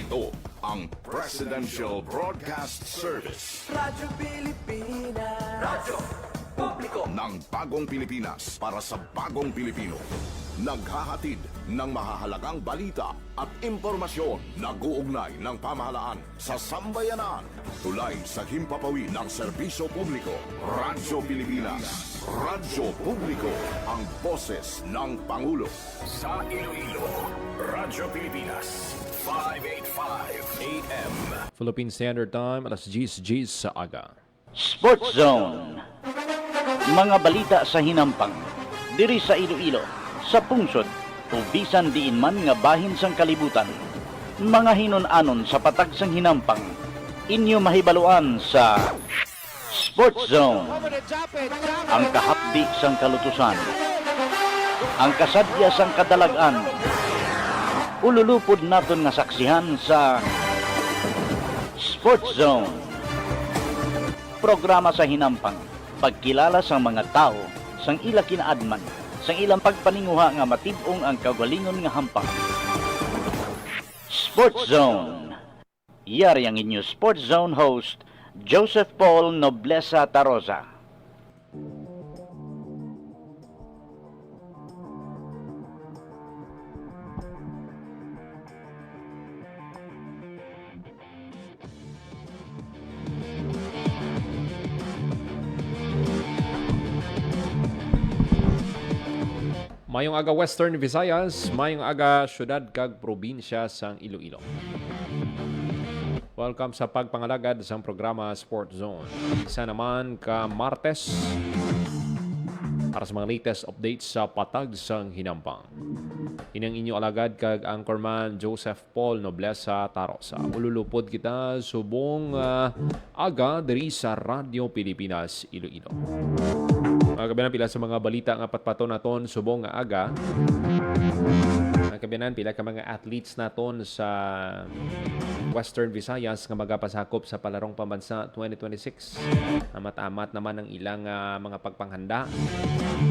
Ito ang Presidential Broadcast Service. Radyo Pilipinas. Radyo Publiko Ng bagong Pilipinas para sa bagong Pilipino. Naghahatid ng mahahalagang balita at impormasyon na guugnay ng pamahalaan sa sambayanan. Tulay sa himpapawid ng serbisyo publiko. Radyo Pilipinas. Radyo Publiko. Ang boses ng Pangulo. Sa Iloilo, Radyo Pilipinas. 585 AM. Philippine Standard Time, alas 10:10 sa aga. Sports Zone. Mga balita sa hinampang. Diri sa Iloilo, sa pungsod, o bisan diin man nga bahin sang kalibutan. Mga hinon-anon sa patag sang hinampang. Inyo mahibaluan sa Sports Zone. Ang kahapdi sang kalutusan. Ang kasadya sang kadalagan. Ululupod naton nga saksihan sa Sports Zone. Programa sa hinampang, pagkilala sa mga tao, sang ila kinaadman, sang ilang pagpaninguha nga matibong ang kagalingon nga hampang. Sports Zone. Yari ang inyo Sports Zone host, Joseph Paul Noblesa Tarosa. Mayong aga Western Visayas, mayong aga syudad kag probinsya sang Iloilo. Welcome sa pagpangalagad sa programa Sport Zone. Isa naman ka Martes para sa mga latest updates sa patag sang hinampang. Inang inyo alagad kag anchorman Joseph Paul Noblesa Tarosa. Ululupod kita subong aga diri sa Radio Pilipinas Iloilo. Mga kabiyanan, pila sa mga balita nga patpato naton subong nga aga. Mga kabiyanan, pila ka mga athletes naton sa Western Visayas nga magapasakop sa Palarong Pambansa 2026. Amat-amat naman ang ilang mga pagpanghanda.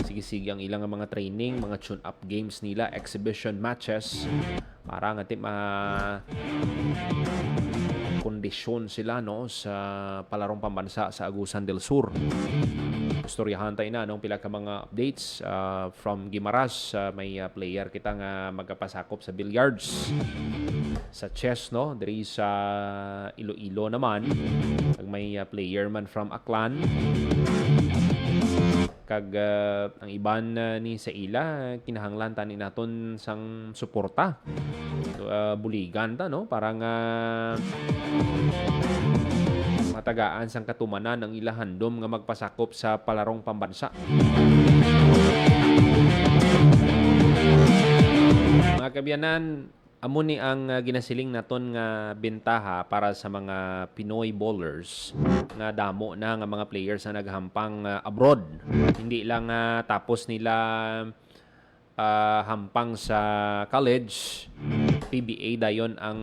Sige-sige ang ilang mga training, mga tune-up games nila, exhibition matches para nga kondisyon sila no sa Palarong Pambansa sa Agusan del Sur. Istoryahan tayo na nung pila ka mga updates from Guimaras. May player kita nga magapasakop sa billiards, sa chess no diri sa Iloilo naman. Kag may player man from Aklan. Kag ang iban ni sa ila kinahanglan tani naton sang suporta. Buligan ta no parang matagaan sang katumanan ng ilahandom nga magpasakop sa Palarong Pambansa. Mga kabiyanan, amo ni ang ginasiling naton nga bentaha para sa mga Pinoy bowlers nga damo na nga mga players na naghampang abroad. Hindi lang tapos nila hampang sa college, PBA dayon ang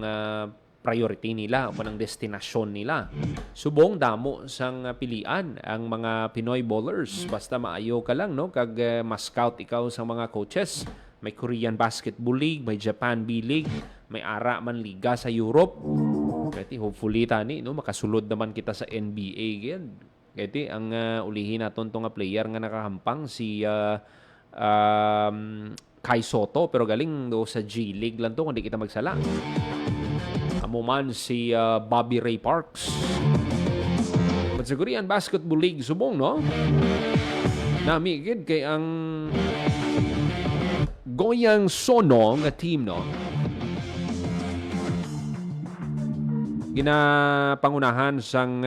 priority nila o panang destinasyon nila. Subong damo sang pilian ang mga Pinoy bowlers. Basta maayo ka lang no kag ma-scout ikaw sa mga coaches. May Korean Basketball League, may Japan B-League, may ara man liga sa Europe. Kaya hopefully tani no makasulod naman kita sa NBA gen. Kaya ang ulihin naton tong player nga nakahampang si Kai Soto pero galing do sa G League lang to kundi kita magsala. Amo man si Bobby Ray Parks. But sa Korean Basketball League subong no. Nami gid kay ang Goyang Sono nga team no. Ginapangunahan sang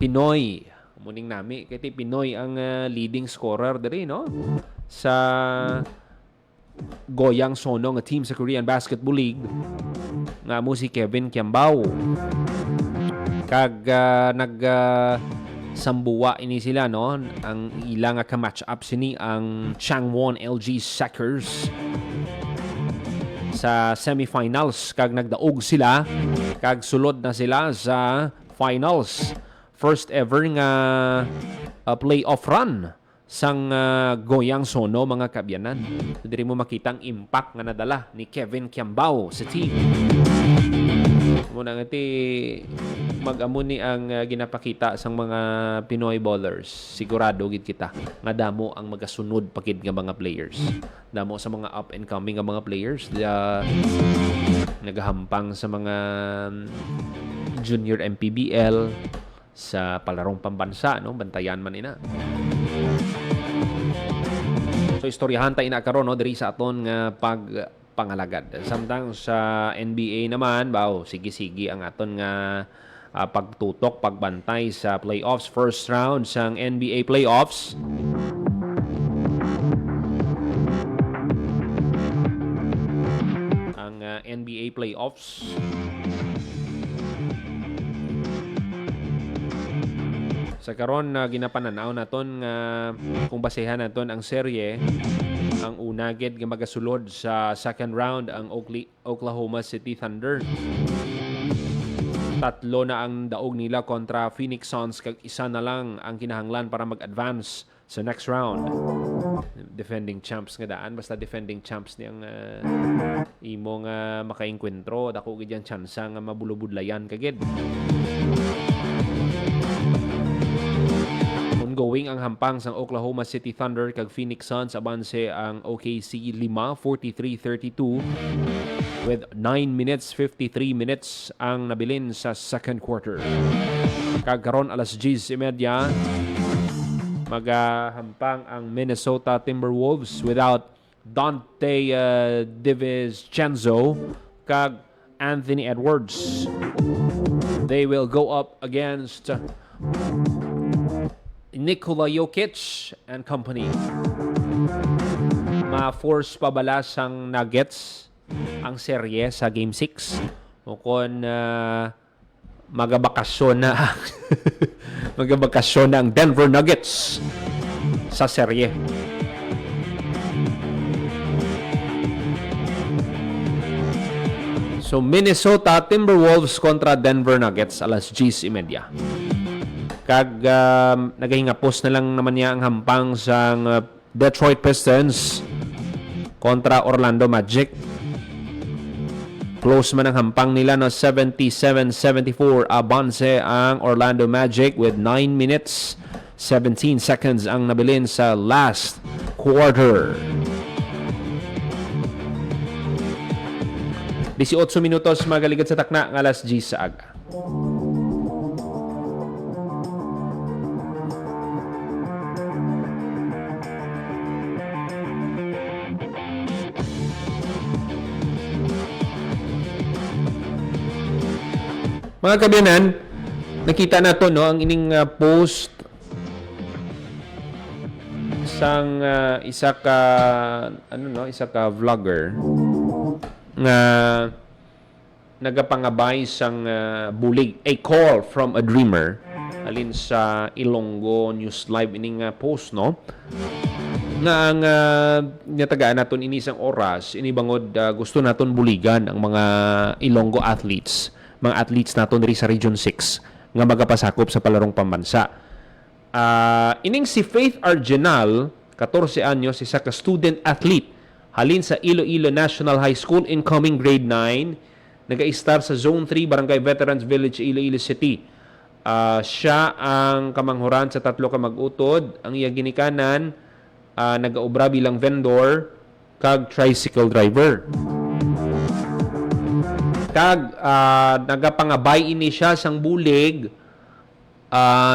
Pinoy. Muning nami kay Pinoy ang leading scorer diri no sa Goyang Sono nga team sa Korean Basketball League nga mo si Kevin Kiambao. Kag sambuwa ini sila no ang ilang ka match up sini ang Changwon LG Sackers sa semifinals kag nagdaog sila kag sulod na sila sa finals. First ever nga playoff run sang goyang sono mga kabyanan. So, diri mo makita ang impact nga nadala ni Kevin Kiambao sa team. Muna nga mag-amo ni ang ginapakita sang mga Pinoy bowlers. Sigurado gid kita nga damo ang magasunod pakid nga mga players. Damo sa mga up and coming nga mga players nagahampang sa mga junior MPBL sa palarong pambansa, no? Bantayan man ina. So istoryahan tayo na karon, no, diri sa aton nga pagpangalagad. Samtang sa NBA naman, sige ang aton nga pagtutok, pagbantay sa playoffs, first round sang NBA playoffs. Ang NBA playoffs. Sa karon na ginapananaw naton nga kung basehan naton ang serye, ang una gid nga magasulod sa second round ang Oklahoma City Thunder. 3 na ang daog nila kontra Phoenix Suns, kag isa na lang ang kinahanglan para mag-advance sa next round. Defending champs nga daan, basta defending champs niyang imo nga makaengkwentro, dako gid yan tsansa nga mabulubudlayan kagid. Ongoing ang hampang sang Oklahoma City Thunder kag Phoenix Suns, abanse ang OKC 5, 43-32 with 9 minutes 53 minutes ang nabilin sa second quarter. Kag karon alas 10:30 magahampang ang Minnesota Timberwolves without Dante DiVincenzo kag Anthony Edwards. They will go up against Nikola Jokic and company. Ma-force pabalas ang Nuggets ang serye sa Game 6. O kung magabakasyon na magabakasyon na ang Denver Nuggets sa serye. So Minnesota Timberwolves kontra Denver Nuggets alas 10:30. Kag nagahingapos na lang naman niya ang hampang sa Detroit Pistons kontra Orlando Magic. Close man ang hampang nila na 77-74. Abanse ang Orlando Magic with 9 minutes 17 seconds ang nabilin sa last quarter. 18 minutos magaligad sa takna ng alas 10 sa aga. Mga kabyanan, nakita na to, no, ang ining post sang isa ka vlogger nga nagapangabay sang bulig, a call from a dreamer alin sa Ilonggo News Live ining post, no, nga ang natagaan naton ini sang oras ini bangod gusto naton buligan ang mga Ilonggo athletes, mga athletes naton diri sa Region 6 nga magapasakop sa palarong pambansa. Ining si Faith Argenal, 14 anyos, isa ka student athlete halin sa Iloilo National High School, incoming grade 9, naga-star sa Zone 3 Barangay Veterans Village, Iloilo City. Siya ang kamanghuran sa 3 ka mag-utod. Ang iya ginikanan nagaobra bilang vendor kag tricycle driver. Kag nagapangabay ini siya sang bulig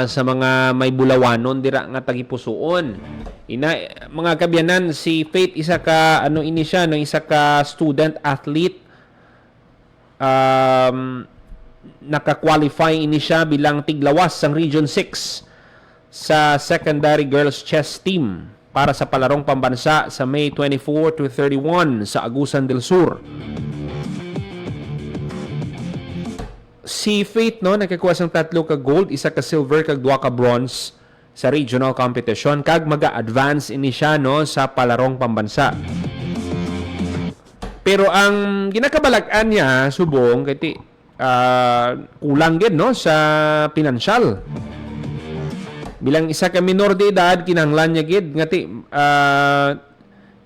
sa mga may bulawanon dira nga tagipusoon. Mga kabyanan, si Faith isa ka isa ka student athlete. Naka-qualify ini siya bilang tiglawas sang Region 6 sa secondary girls chess team para sa palarong pambansa sa May 24 to 31 sa Agusan del Sur. Si Faith, no, nakakuha sang 3 ka gold, 1 ka silver, kag 2 ka bronze sa regional competition, kag maga-advance ini siya, no, sa palarong pambansa. Pero ang ginakabalag-an niya subong kulang din, no, sa pinansyal. Bilang isa ka minor de edad, kinahanglan niya gid ngati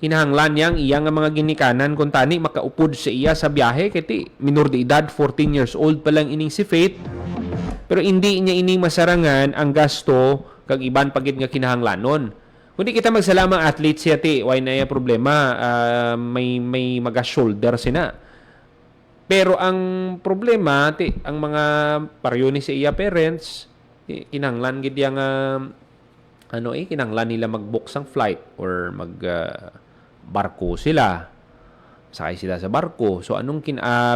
kinahanglan niyang iya nga mga ginikanan kung tani makaupod sa iya sa biyahe kiti minor de edad, 14 years old pa lang ining si Faith. Pero hindi niya ining masarangan ang gasto kag iban pagid nga kinahanglanon. Kundi kita magsalamang athlete siya ti, why na yung problema, may maga-shoulder sina. Pero ang problema, ti, ang mga paryo ni sa iya parents, kinanglan gid yang kinanglan nila mag-book sang flight or barko sila. Sakay sila sa barko. So anong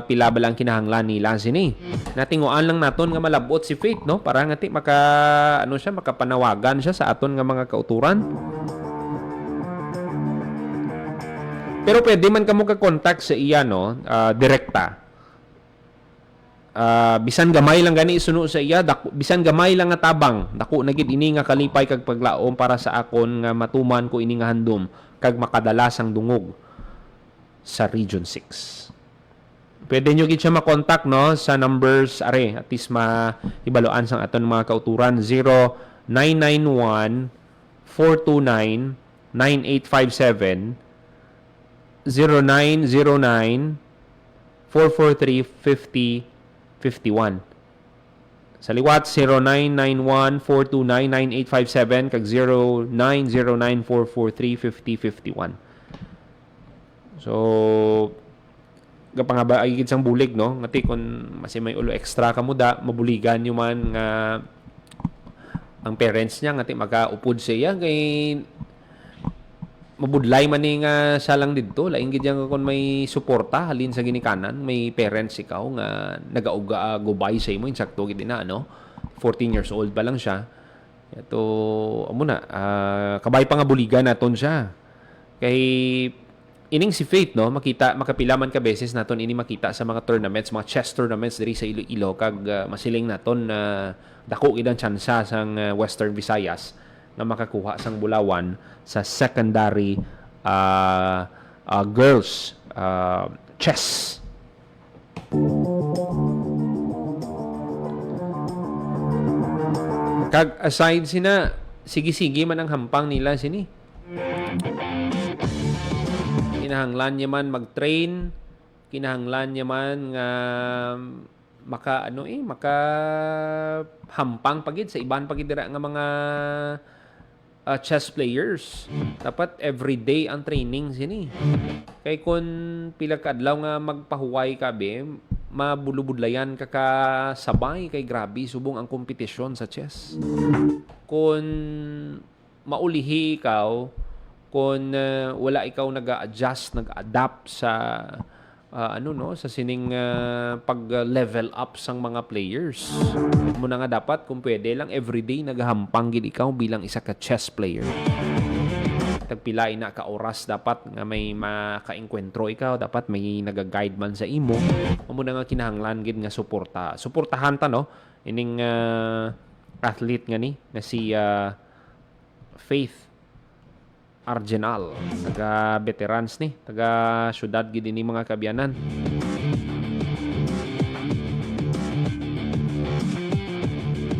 pila ba lang kinahanglan nila sini? Natinguan lang naton nga malabot si Faith, no? Para nga ti makapanawagan siya sa aton nga mga kauturan. Pero pwede man kamo ka-contact sa iya, no? Direkta. Bisan gamay lang gani isuno sa iya, bisan gamay lang nga tabang. Dako na gid ini nga kalipay kag paglaom para sa akon nga matuman ko ini nga handom kag makadalas ang dungog sa Region 6. Pwede nyo gid siya makontak, no, sa numbers are at least maibaluan sang aton mga kauturan 0991 429 9857 0909 443 5051. Sa liwat 0991-429-9857 kag 0909-443-5051. So gapangaba ay gid sang bulig, no, ngati kun masi may ulo extra ka muda mabuligan yung man nga ang parents niya ngati makaupod sa iya kay mabudlay man ni nga siya lang didto laing gid yang kun may suporta halin sa ginikanan may parents ikaw nga nagauga gubay sa imo insakto gid na, no, 14 years old pa lang siya. Ito amo na kabay pa nga buligan naton siya kay ining si Faith, no, makapila man ka beses naton ini makita sa mga tournaments, mga chess tournaments diri sa Iloilo kag masiling naton na dako gid ang tsansa sang Western Visayas na makakuha sang bulawan sa secondary girls chess. Kag aside sina sige-sige man ang hampang nila sini. Kinahanglan niya man mag-train, kinahanglan niya man nga maka hampang pagid sa iban pagid dira nga mga chess players. Dapat everyday ang training sini. Kay kun pila ka adlaw nga magpahuway ka be, mabulubudlayan ka sabay kay grabe subong ang kompetisyon sa chess. Kun maulihi ikaw, kung wala ikaw nag-adjust, nag-adapt sa sa sining pag-level up sang mga players. Muna nga dapat kung pwede lang everyday naghahampang gid ikaw bilang isa ka chess player. Tagpilay na ka oras dapat nga may maka-enkwentro ikaw, dapat may naga-guide man sa imo. Muna nga kinahanglan gid nga suporta. Suportahan ta, no, ining athlete nga ni na si Faith Argenal, taga veterans ni, taga syudad gid ni mga kabyanan.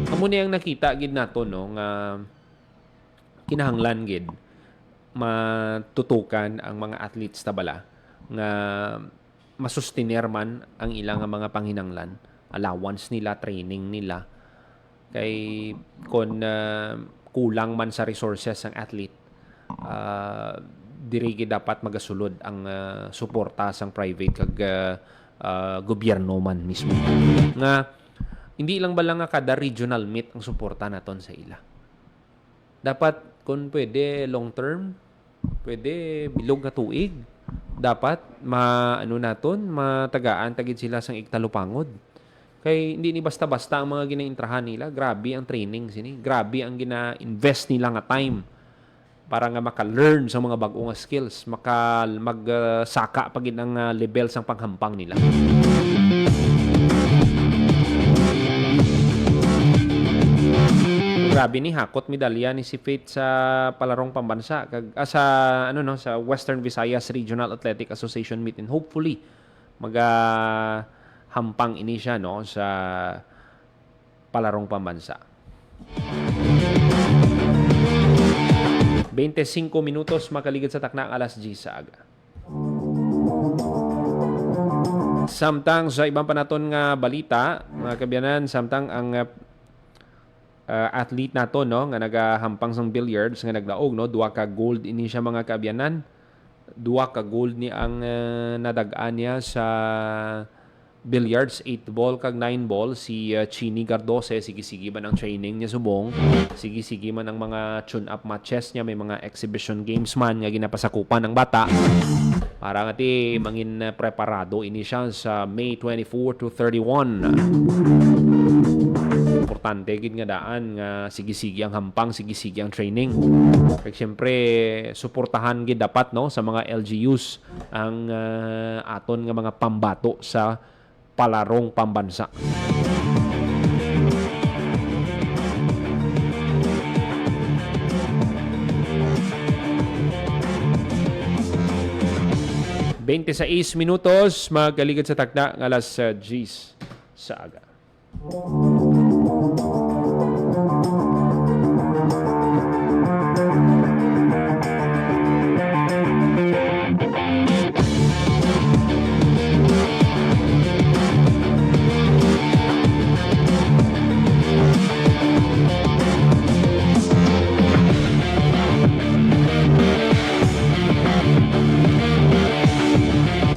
Amo ni ang nakita gid nato, no, nga kinahanglan gid matutukan ang mga athletes ta bala nga masustener man ang ilang mga panghinanglan, allowance nila, training nila. Kay kon kulang man sa resources ang athlete, diri gid dapat magasulod ang suporta sang private kag gobyerno man mismo. Nga hindi lang bala nga kada regional meet ang suporta naton sa ila. Dapat kung pwede long term, pwede bilog nga tuig. Dapat matagaan tagid sila sang igtalupangod. Kay hindi ni basta-basta ang mga ginaintrahan nila. Grabe ang training sini. Grabe ang gina-invest nila nga time para nga maka-learn sa mga bag-o nga skills, magsaka pagid ang level sang panghampang nila. Grabe ni hakot medalya ni si Faith sa palarong pambansa kag sa Western Visayas Regional Athletic Association meet, and hopefully hampang ini siya, no, sa palarong pambansa. 25 minutos makaligid sa takna ang alas 10 sa aga. Samtang sa ibang panaton nga balita, mga kabyanan, samtang ang athlete nato no nga nagahampang sang billiards nga nagdaog no, duha ka gold ini siya mga kabyanan. Duha ka gold ni ang nadagaan niya sa billiards, 8 ball kag 9 ball si Chini Gardose. Sige-sige man ang training niya subong, sige-sige man ang mga tune-up matches niya, may mga exhibition games man nga ginapasakupan ng bata para nga ti mangin preparado ini siya sa May 24 to 31. Importante gid nga daan nga sige-sige ang hampang, sige-sige ang training. Kaya siyempre suportahan gid dapat no sa mga LGUs ang aton nga mga pambato sa palarong pambansa. $26 magaligid sa takna ng alas 10 sa aga.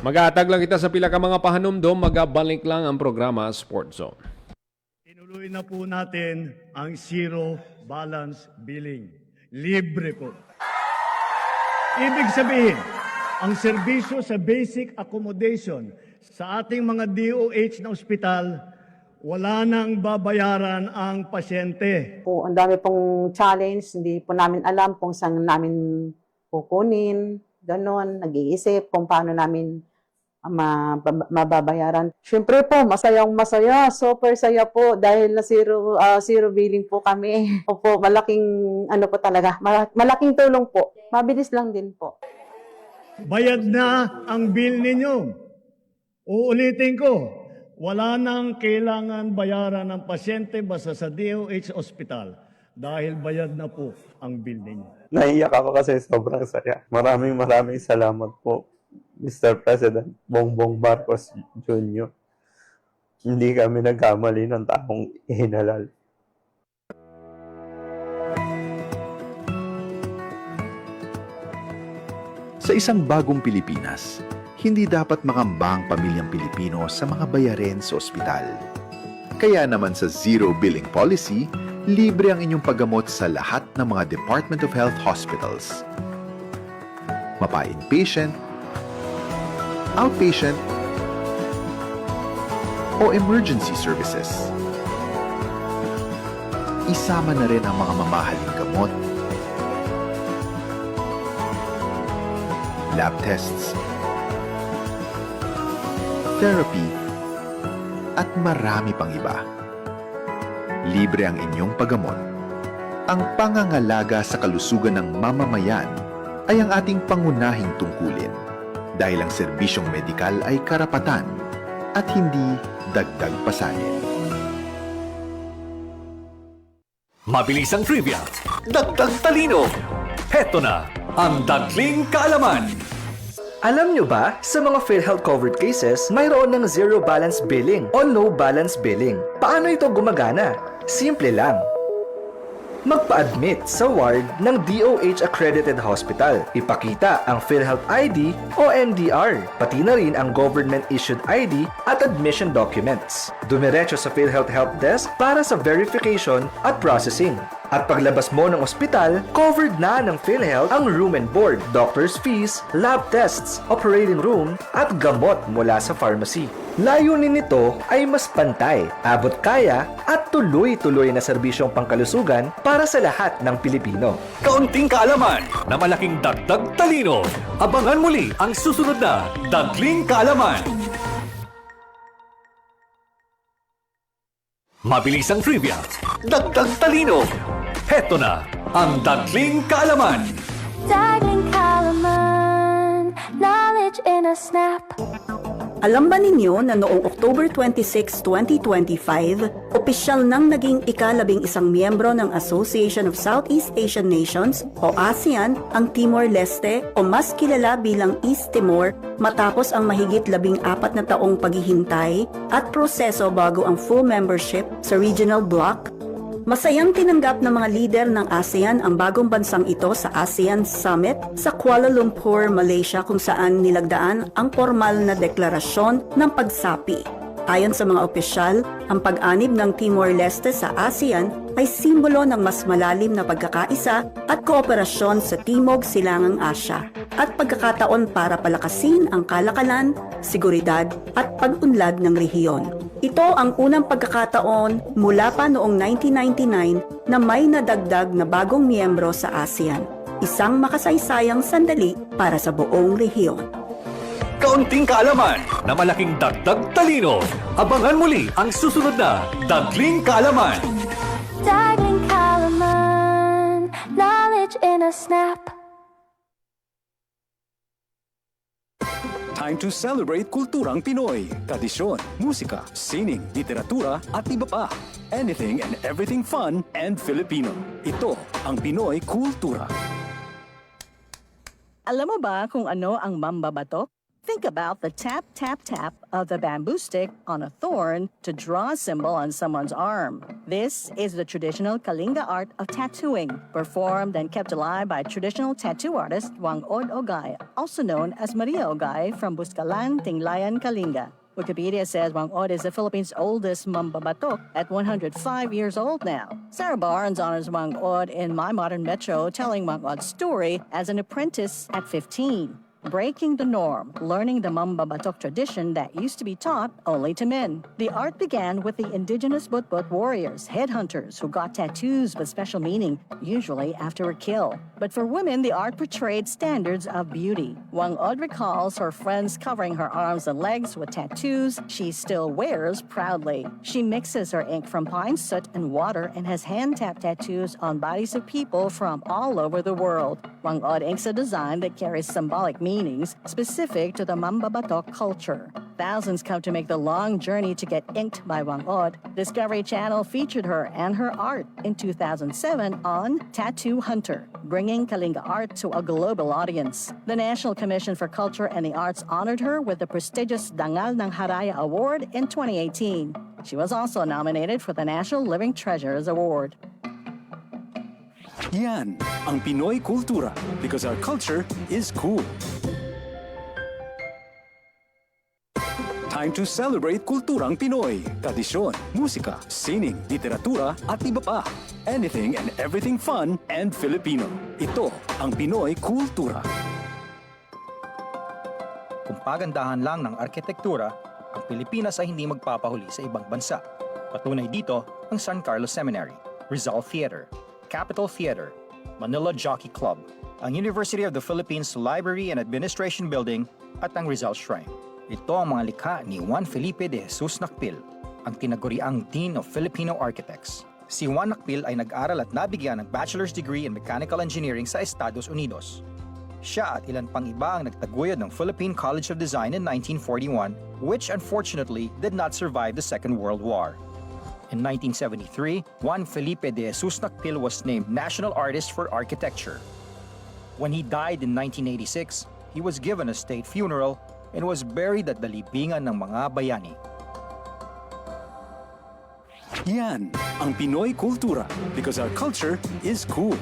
Mag-aatag lang kita sa pila ka mga pahanumdom, magabalik lang ang programa Sport Zone. Tinuloy na po natin ang zero balance billing. Libre po. Ibig sabihin, ang serbisyo sa basic accommodation sa ating mga DOH na ospital, wala nang babayaran ang pasyente. Po, ang dami pong challenge, hindi po namin alam kung saan namin kukunin, ganon, nag-iisip kung paano namin mababayaran. Siyempre po, masaya, super saya po dahil na zero billing po kami. Opo, malaking ano po talaga, malaking tulong po. Mabilis lang din po. Bayad na ang bill ninyo. Uulitin ko, wala nang kailangan bayaran ng pasyente basta sa DOH Hospital dahil bayad na po ang bill ninyo. Naiyak ako kasi sobrang saya. Maraming salamat po, Mr. President Bongbong Marcos Jr. Hindi kami nagkamali ng taong ihinalal. Sa isang bagong Pilipinas, hindi dapat makambang pamilyang Pilipino sa mga bayarin sa ospital. Kaya naman sa Zero Billing Policy, libre ang inyong paggamot sa lahat ng mga Department of Health hospitals. Mapa-inpatient, outpatient, o emergency services. Isama na rin ang mga mamahaling gamot, lab tests, therapy, at marami pang iba. Libre ang inyong paggamot. Ang pangangalaga sa kalusugan ng mamamayan ay ang ating pangunahing tungkulin dahil ang serbisyong medikal ay karapatan at hindi dagdag pasanin. Mabilis ang trivia, dagdag talino. Heto na ang Dagling Kaalaman. Alam nyo ba, sa mga PhilHealth covered cases, mayroon ng zero balance billing o no balance billing. Paano ito gumagana? Simple lang. Magpa-admit sa ward ng DOH accredited hospital. Ipakita ang PhilHealth ID o MDR, pati na rin ang government-issued ID at admission documents. Dumiretso sa PhilHealth Help Desk para sa verification at processing. At paglabas mo ng ospital, covered na ng PhilHealth ang room and board, doctor's fees, lab tests, operating room, at gamot mula sa pharmacy. Layunin nito ay mas pantay, abot kaya, at tuloy-tuloy na serbisyong pangkalusugan para sa lahat ng Pilipino. Kaunting kaalaman na malaking dagdag talino. Abangan muli ang susunod na Dagling Kaalaman. Mabilis ang trivia, dagdag talino. Heto na ang Dagling Kaalaman. Dagling Kaalaman, knowledge in a snap. Alam ba ninyo na noong October 26, 2025, opisyal nang naging ika-11 miyembro ng Association of Southeast Asian Nations o ASEAN ang Timor-Leste o mas kilala bilang East Timor matapos ang mahigit 14 na taong paghihintay at proseso bago ang full membership sa regional bloc. Masayang tinanggap ng mga lider ng ASEAN ang bagong bansang ito sa ASEAN Summit sa Kuala Lumpur, Malaysia kung saan nilagdaan ang formal na deklarasyon ng pagsapi. Ayon sa mga opisyal, ang pag-anib ng Timor-Leste sa ASEAN ay simbolo ng mas malalim na pagkakaisa at kooperasyon sa Timog Silangang Asya at pagkakataon para palakasin ang kalakalan, seguridad at pag-unlad ng rehiyon. Ito ang unang pagkakataon mula pa noong 1999 na may nadagdag na bagong miyembro sa ASEAN. Isang makasaysayang sandali para sa buong rehiyon. Kaunting kaalaman na malaking dagdag talino. Abangan muli ang susunod na Dagling Kaalaman. Dagling Kaalaman, knowledge in a snap. Time to celebrate kulturang Pinoy, tradisyon, musika, sining, literatura at iba pa. Anything and everything fun and Filipino. Ito ang Pinoy Kultura. Alam mo ba kung ano ang mambabatok? Think about the tap, tap, tap of the bamboo stick on a thorn to draw a symbol on someone's arm. This is the traditional Kalinga art of tattooing, performed and kept alive by traditional tattoo artist Wangod Ogay, also known as Maria Ogay from Buscalan, Tinglayan, Kalinga. Wikipedia says Wangod is the Philippines' oldest mambabatok at 105 years old now. Sarah Barnes honors Wangod in My Modern Metro, telling Wangod's story as an apprentice at 15. Breaking the norm, learning the mambabatok tradition that used to be taught only to men. The art began with the indigenous Butbut warriors, headhunters, who got tattoos with special meaning, usually after a kill. But for women, the art portrayed standards of beauty. Wangod recalls her friends covering her arms and legs with tattoos she still wears proudly. She mixes her ink from pine soot and water and has hand-tapped tattoos on bodies of people from all over the world. Wangod inks a design that carries symbolic meanings specific to the mambabatok culture. Thousands come to make the long journey to get inked by Wangod. Discovery Channel featured her and her art in 2007 on Tattoo Hunter, bringing Kalinga art to a global audience. The National Commission for Culture and the Arts honored her with the prestigious Dangal ng Haraya Award in 2018. She was also nominated for the National Living Treasures Award. Yan ang Pinoy Kultura because our culture is cool. Time to celebrate kulturang Pinoy, tradisyon, musika, sining, literatura at iba pa. Anything and everything fun and Filipino. Ito ang Pinoy Kultura. Kung pagandahan lang ng arkitektura, ang Pilipinas ay hindi magpapahuli sa ibang bansa. Patunay dito ang San Carlos Seminary, Rizal Theater, Capitol Theater, Manila Jockey Club, ang University of the Philippines Library and Administration Building at ang Rizal Shrine. Ito ang mga likha ni Juan Felipe de Jesus Nakpil, ang tinaguriang Dean of Filipino Architects. Si Juan Nakpil ay nag-aral at nabigyan ng bachelor's degree in mechanical engineering sa Estados Unidos. Siya at ilan pang iba ang nagtaguyod ng Philippine College of Design in 1941, which unfortunately did not survive the Second World War. In 1973, Juan Felipe de Jesus Nakpil was named National Artist for Architecture. When he died in 1986, he was given a state funeral and was buried at the libingan ng mga bayani. Yan ang Pinoy Kultura because our culture is cool.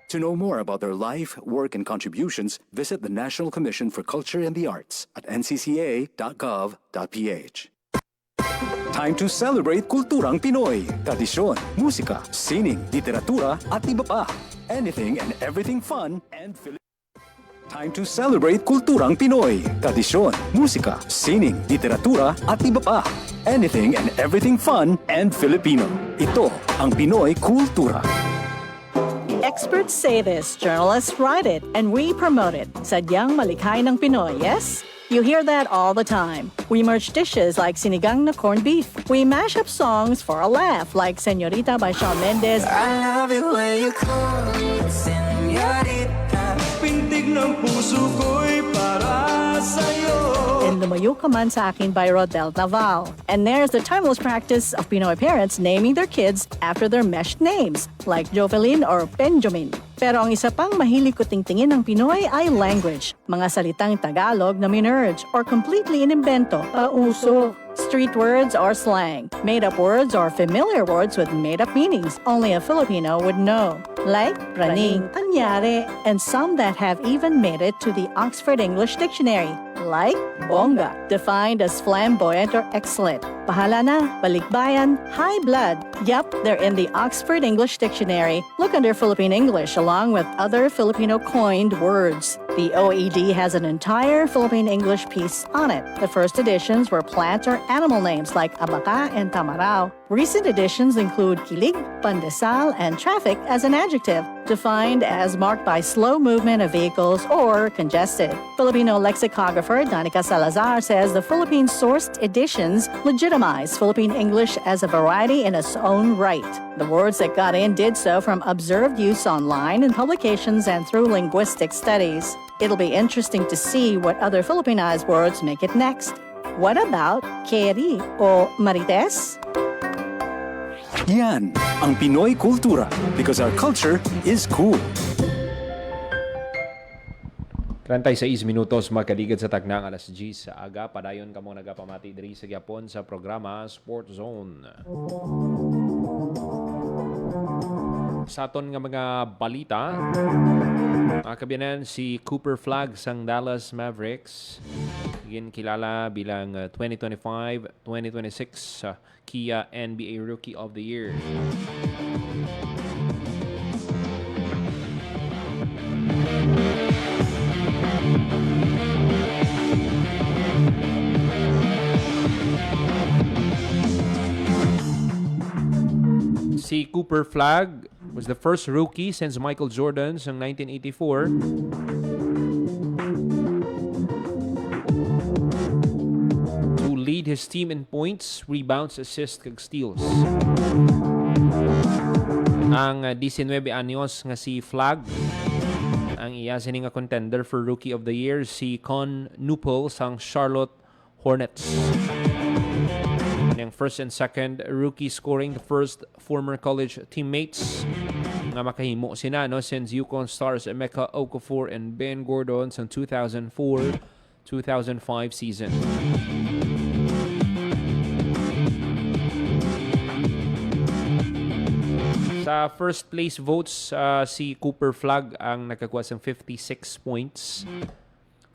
To know more about their life, work, and contributions, visit the National Commission for Culture and the Arts at ncca.gov.ph. Time to celebrate kulturang Pinoy, tradisyon, musika, sining, literatura at iba pa. Anything and everything fun and Filipino. Time to celebrate kulturang Pinoy, tradisyon, musika, sining, literatura at iba pa. Anything and everything fun and Filipino. Ito ang Pinoy Kultura. Experts say this, journalists write it, and we promote it. Sadyang malikhay ng Pinoy, yes? You hear that all the time. We merge dishes like sinigang na corned beef. We mash up songs for a laugh like Señorita by Shawn Mendes. I love it when you call me Señorita. Pintig ng puso ko'y para sa'yo. and Lumayo Ka Man Sa Akin by Rodel Naval. And there's the timeless practice of Pinoy parents naming their kids after their meshed names, like Jovelyn or Benjamin. Pero ang isa pang mahilig kutingtingin ng Pinoy ay language. Mga salitang Tagalog na minerge or completely inimbento, pauso. Street words or slang, made-up words or familiar words with made-up meanings only a Filipino would know, like praning, anyari, and some that have even made it to the Oxford English Dictionary, like bongga, defined as flamboyant or excellent. Bahala na, balikbayan, high blood. Yup, they're in the Oxford English Dictionary. Look under Philippine English along with other Filipino coined words. The OED has an entire Philippine English piece on it. The first editions were plant or animal names like abaca and tamarao. Recent editions include kilig, pandesal, and traffic as an adjective, defined as marked by slow movement of vehicles or congested. Filipino lexicographer Danica Salazar says the Philippine-sourced editions legitimize Philippine English as a variety in its own right. The words that got in did so from observed use online in publications and through linguistic studies. It'll be interesting to see what other Filipinized words make it next. What about Keri o Marites? Yan ang Pinoy kultura because our culture is cool. 36 minutos makaligid sa tagnang alas 10 sa aga. Padayon ka mong nagapamati diri sa Gyapon sa programa Sport Zone. Sa aton nga mga balita, mga kabiyanan, si Cooper Flagg sang Dallas Mavericks, kilala bilang 2025-2026 Kia NBA Rookie of the Year. Si Cooper Flagg was the first rookie since Michael Jordan in 1984 to lead his team in points, rebounds, assists, kag steals. Ang 19 anyos nga si Flagg, ang iya sini nga contender for Rookie of the Year si Con Newpol sang Charlotte Hornets. Ang first and second rookie scoring the first former college teammates nga makahimo sina since Yukon Stars Emeka Okafor and Ben Gordon sa 2004-2005 season. Sa first place votes, si Cooper Flagg ang nakakuha ng 56 points.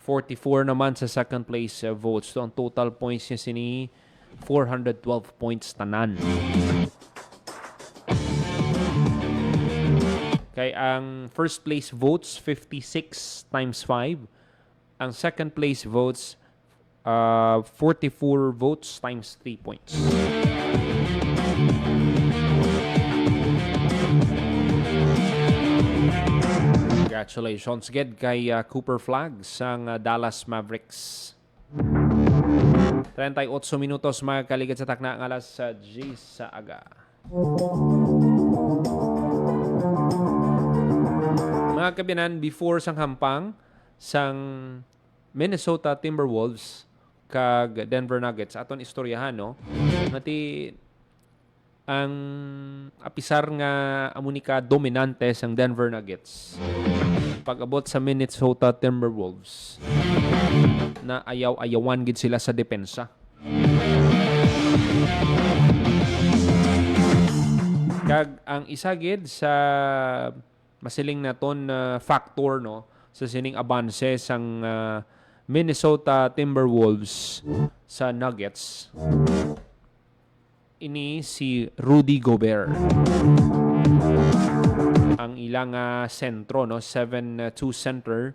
44 naman sa second place votes. So ang total points niya sini 412 points tanan. Kay ang first place votes 56 times 5. Ang second place votes 44 votes times 3 points. Congratulations again kay Cooper Flagg sang Dallas Mavericks. 38 minutos magkaligid sa takna ng alas 10 sa aga. Mga kabiyanan, before sang hampang sang Minnesota Timberwolves kag Denver Nuggets, aton istoryahan nati ang apisar nga amunika dominante sang Denver Nuggets pag-abot sa Minnesota Timberwolves na ayaw-ayawan gid sila sa depensa. Kag ang isa gid sa masiling naton factor sa sining abanse sang Minnesota Timberwolves sa Nuggets, ini si Rudy Gobert. Ang ilang sentro 7'2" center.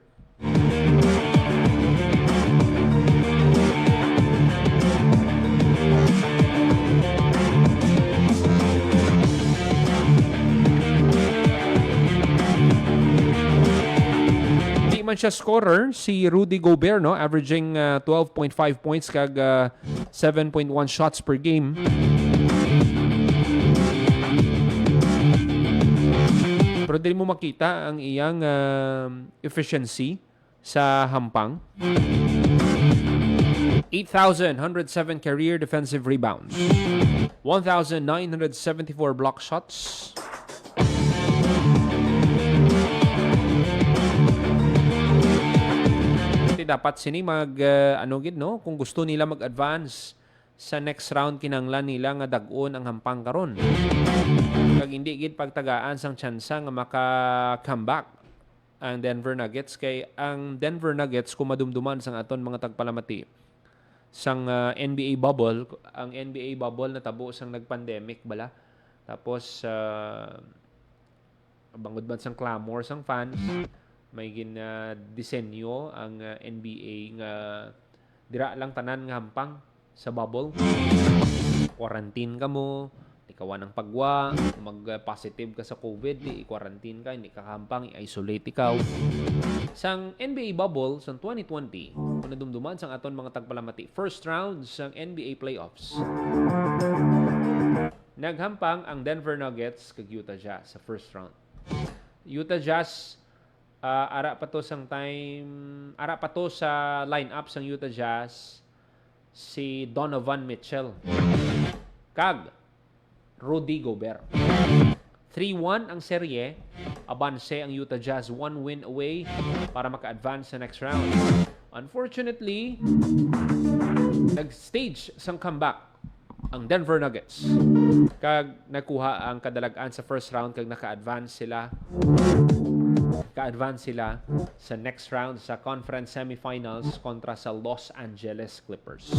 Di man siya scorer si Rudy Gobert averaging 12.5 points kag 7.1 shots per game. Pero dili mo makita ang iyang efficiency sa hampang. 8,107 career defensive rebounds. 1,974 block shots. Dapat sini kung gusto nila mag-advance sa next round kinanglan nila nga dag-on ang hampang karon. Kag hindi gid pagtagaan sang tsansa nga maka-comeback ang Denver Nuggets kay ang Denver Nuggets kung madumduman sang aton mga tagpalamati sang NBA bubble, ang NBA bubble natabo sang nag-pandemic bala. Tapos bangod man sang clamor sang fans, may disenyo ang NBA nga dira lang tanan nga hampang sa bubble. Quarantine ka mo, ikawan ang pagwa, mag-positive ka sa COVID, i-quarantine ka, hindi ka hampang, i-isolate ikaw. Sang NBA bubble, sang 2020, kung nadumduman sang aton mga tagpalamati, first round sang NBA playoffs. Naghampang ang Denver Nuggets kag Utah Jazz sa first round. Utah Jazz, ara pa to sa lineup sang Utah Jazz si Donovan Mitchell kag Rudy Gobert. 3-1 ang serye, abanse ang Utah Jazz 1 win away para maka-advance sa next round. Unfortunately, nag-stage sang comeback ang Denver Nuggets kag nakuha ang kadalagan sa first round kag naka-advance sila sa next round sa conference semifinals kontra sa Los Angeles Clippers.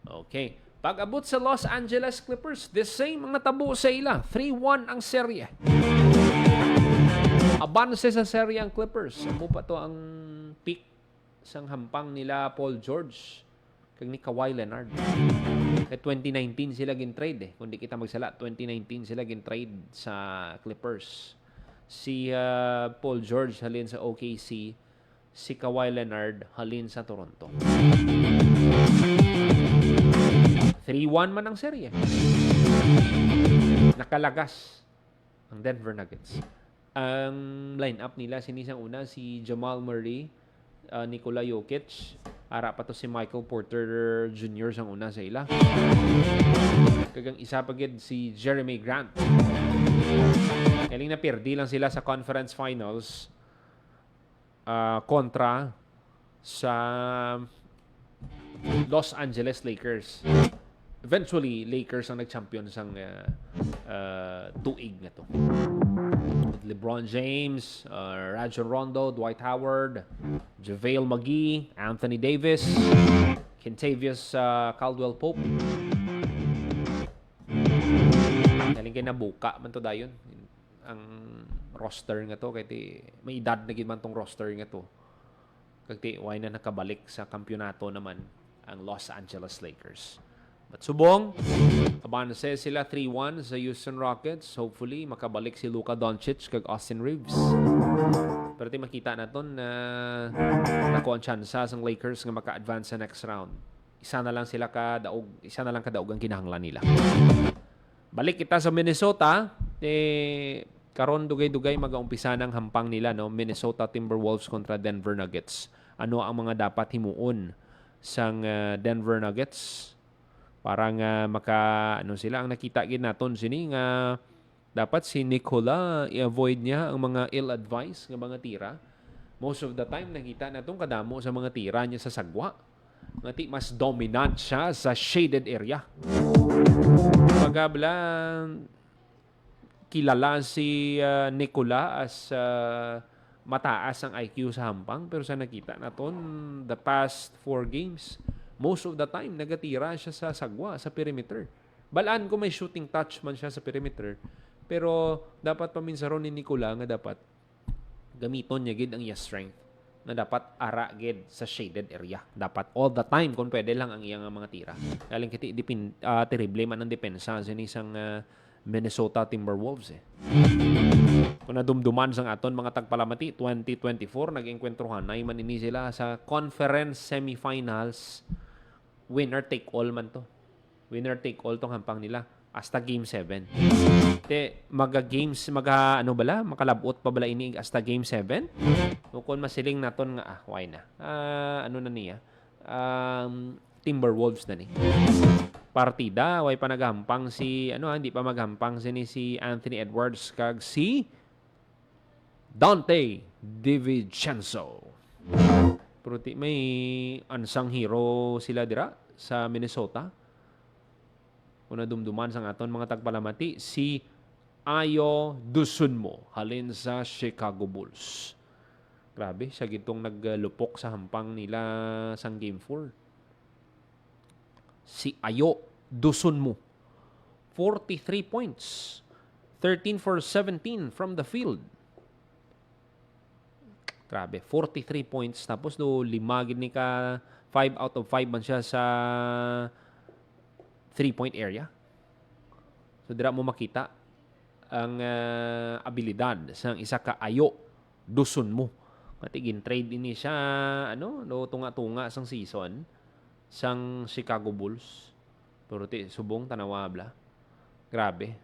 Okay. Pag-abot sa Los Angeles Clippers, the same ang natabo sa ila. 3-1 ang serye. Abanse sa serye ang Clippers. Amo pa to ang peak sang hampang nila Paul George kag ni Kawhi Leonard. Kaya 2019 sila gin-trade Kung di kita magsala, 2019 sila gin-trade sa Clippers. Si Paul George halin sa OKC, si Kawhi Leonard halin sa Toronto. 3-1 man ang serye. Nakalagas ang Denver Nuggets. Ang lineup nila, sinisang una si Jamal Murray, Nikola Jokic, ara pa to si Michael Porter Jr. sang una sa ila. Kagang isa pagid si Jeremy Grant. Kaling na perdi lang sila sa conference finals kontra sa Los Angeles Lakers. Eventually, Lakers ang nag-champion sang tuig na to. LeBron James, Rajon Rondo, Dwight Howard, JaVale McGee, Anthony Davis, Kentavious Caldwell-Pope. Kaling kayo nabuka man to dayon ang roster nga to kay may edad na gid man tong roster nga to. Kagti why na nakabalik sa kampyonato naman ang Los Angeles Lakers. But subong, abanse sila 3-1 sa Houston Rockets. Hopefully, makabalik si Luka Doncic kag Austin Reeves. Pero makita naton na nakuha ang tsansa sang Lakers nga maka-advance sa next round. Isa na lang kadaog ang kinahanglan nila. Balik kita sa Minnesota. Karon dugay-dugay mag-aumpisa ng hampang nila, no? Minnesota Timberwolves kontra Denver Nuggets. Ano ang mga dapat himuon sang Denver Nuggets? Parang sila ang nakita gid naton sini nga dapat si Nikola i-avoid niya ang mga ill-advised nga mga tira. Most of the time nakita natong kadamo sa mga tira niya sa sagwa. Ngati mas dominant siya sa shaded area. Pagabla kilala si Nikola as mataas ang IQ sa hampang, pero sa nakita naton the past 4 games, most of the time nagatira siya sa sagwa, sa perimeter. Balaan ko may shooting touch man siya sa perimeter, pero dapat paminsaron ni Nikola nga dapat gamiton niya gid ang iya strength na dapat ara gid sa shaded area. Dapat all the time kung pwede lang ang iyang mga tira. Galing kiti terrible man ang depensa sa isang Minnesota Timberwolves Kung nadumduman sang aton mga tagpalamati 2024 nag-engkwentrohan na man ini sila sa conference semifinals. Winner take all man to. Winner take all tong hampang nila hasta game 7. Makalabot pa bala ini hasta game 7. Kung masiling naton nga why na. Ano na niya? Timberwolves na ni. Partida, way pa naghampang si, hindi pa maghampang si Anthony Edwards kag si Dante DiVincenzo. Pero may unsung hero sila dira sa Minnesota. Una dumduman sa aton mga tagpalamati, si Ayo Dosunmu halin sa Chicago Bulls. Grabe, siya gitong naglupok sa hampang nila sang Game 4. Si Ayo Dosunmu. 43 points. 13 for 17 from the field. Grabe, 43 points. Tapos limagin ni ka 5 out of 5 man siya sa 3-point area. So, dira mo makita ang abilidad sa isa ka Ayo Dosunmu. Matigin trade ini siya, tunga-tunga sang season sang Chicago Bulls. Pero subong tanawabla. Grabe.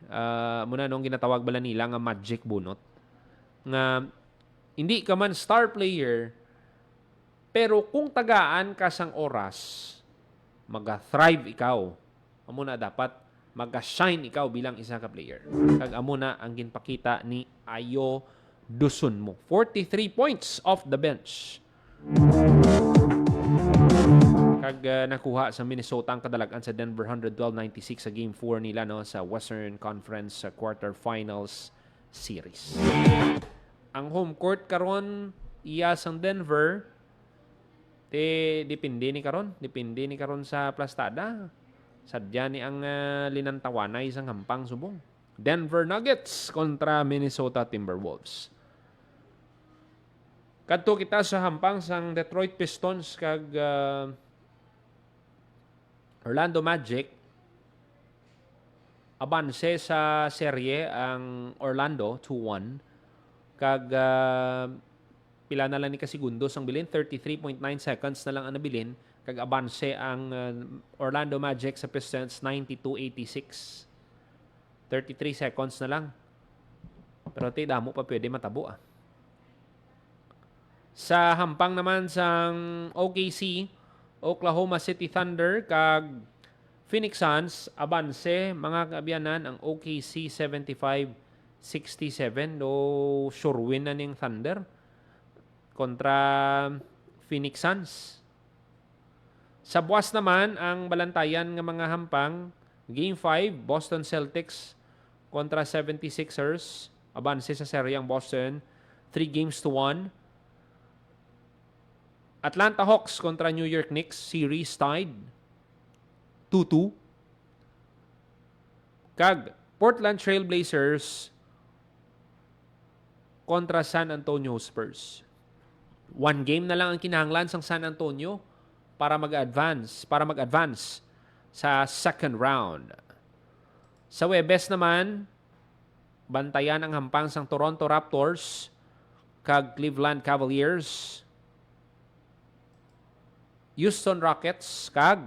Muna nung ginatawag bala nila nga magic bunot. Nga hindi ka man star player, pero kung tagaan ka sang oras, mag-thrive ikaw. Amo na dapat mag-shine ikaw bilang isa ka player. Kag amo na ang ginpakita ni Ayo Dosunmu. 43 points off the bench. Kag nakuha sa Minnesota ang kadalagan sa Denver 112-96 sa Game 4 nila sa Western Conference Quarterfinals Series. Ang home court karon iya sang Denver depende ni karon sa plastada. Sadya ni ang linantawanay sang hampang subong. Denver Nuggets kontra Minnesota Timberwolves. Kadto kita sa hampang sang Detroit Pistons kag Orlando Magic. Abanse sa serye ang Orlando 2-1 kag pila na lang ni kasigundo sang bilin, 33.9 seconds na lang ang nabilin. Kag abanse ang Orlando Magic sa Pistons 92-86. 33 seconds na lang. Pero damo pa pwede matabo. Sa hampang naman sang OKC, Oklahoma City Thunder kag Phoenix Suns, abanse mga kaabianan ang OKC 75-67. Sure win na ning Thunder kontra Phoenix Suns. Sa buwas naman, ang balantayan ng mga hampang, Game 5, Boston Celtics kontra 76ers. Abanse sa seryang Boston, 3-1. Atlanta Hawks kontra New York Knicks, series tied 2-2. Kag Portland Trail Blazers kontra San Antonio Spurs. 1 game na lang ang kinahanglan sang San Antonio para mag-advance sa second round. Sa Webes naman, bantayan ang hampang sang Toronto Raptors kag Cleveland Cavaliers, Houston Rockets kag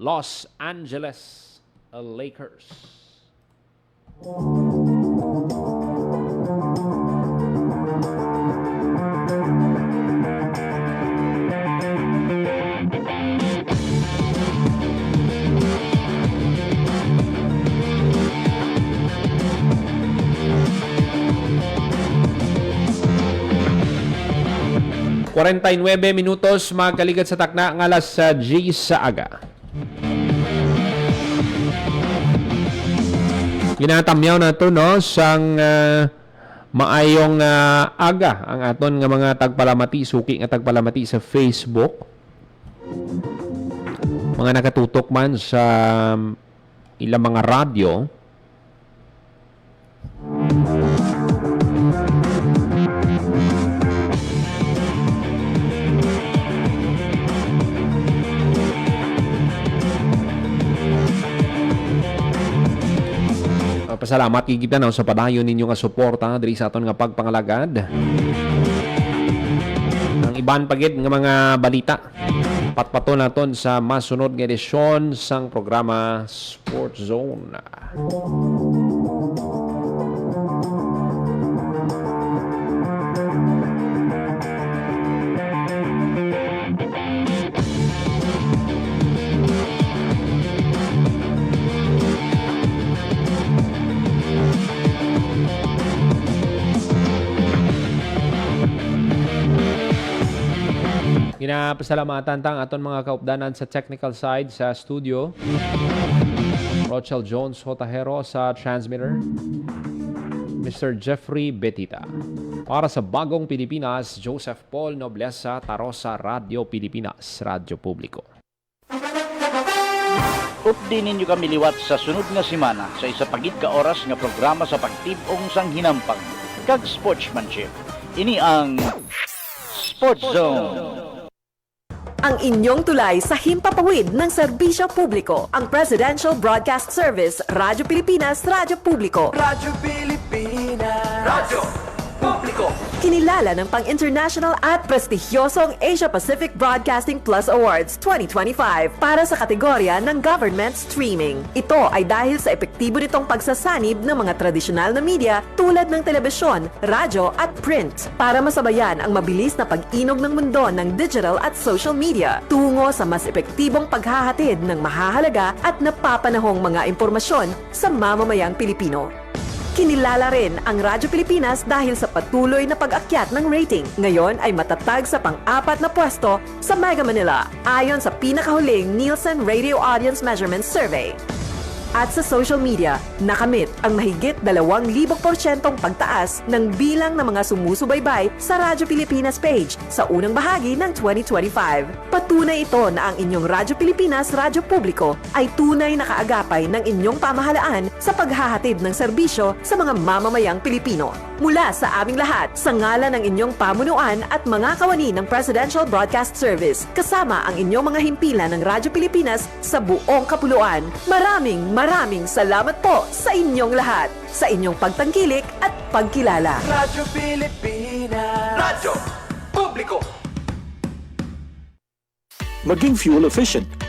Los Angeles Lakers. ...49 minutos magkaligat sa takna ng alas sa G sa aga. Ginatamyaw na ito, sang maayong aga ang aton nga mga tagpalamati, suki nga tagpalamati sa Facebook. Mga nakatutok man sa ilang mga radyo. Pasalamat kikita na sa padayon ninyo nga suporta diri sa aton nga pagpangalagad. Ang iban pagid nga mga balita patpaton naton sa masunod nga edisyon sang programa Sports Zone. Pinapasalamatan tang aton mga kaupdanan sa technical side sa studio. Rochelle Jones Hotahero sa transmitter. Mr. Jeffrey Betita. Para sa Bagong Pilipinas, Joseph Paul Noblesa Tarosa, Radio Pilipinas, Radyo Publiko. Updi ninyo kami liwat sa sunod nga semana sa isa pagid ka oras nga programa sa pagtibong sang hinampang kag sportsmanship. Ini ang Sports Zone. Ang inyong tulay sa himpapawid ng serbisyo publiko. Ang Presidential Broadcast Service, Radyo Pilipinas, Radyo Publiko. Radyo Pilipinas. Radyo Publiko. Kinilala ng pang-international at prestigyosong Asia Pacific Broadcasting Plus Awards 2025 para sa kategorya ng Government Streaming. Ito ay dahil sa epektibo nitong pagsasanib ng mga tradisyonal na media tulad ng telebisyon, radyo at print para masabayan ang mabilis na pag-inog ng mundo ng digital at social media tungo sa mas epektibong paghahatid ng mahahalaga at napapanahong mga impormasyon sa mamamayang Pilipino. Kinilala rin ang Radyo Pilipinas dahil sa patuloy na pag-akyat ng rating. Ngayon ay matatag sa pang-4 na pwesto sa Mega Manila ayon sa pinakahuling Nielsen Radio Audience Measurement Survey. At sa social media, nakamit ang mahigit 2,000% pagtaas ng bilang ng mga sumusubaybay sa Radyo Pilipinas page sa unang bahagi ng 2025. Patunay ito na ang inyong Radyo Pilipinas Radyo Publiko ay tunay na kaagapay ng inyong pamahalaan sa paghahatid ng serbisyo sa mga mamamayang Pilipino. Mula sa aming lahat, sa ngalan ng inyong pamunuan at mga kawani ng Presidential Broadcast Service, kasama ang inyong mga himpilan ng Radyo Pilipinas sa buong kapuluan. Maraming salamat po sa inyong lahat, sa inyong pagtangkilik at pagkilala. Radyo Pilipinas. Radyo Publiko. Maging fuel efficient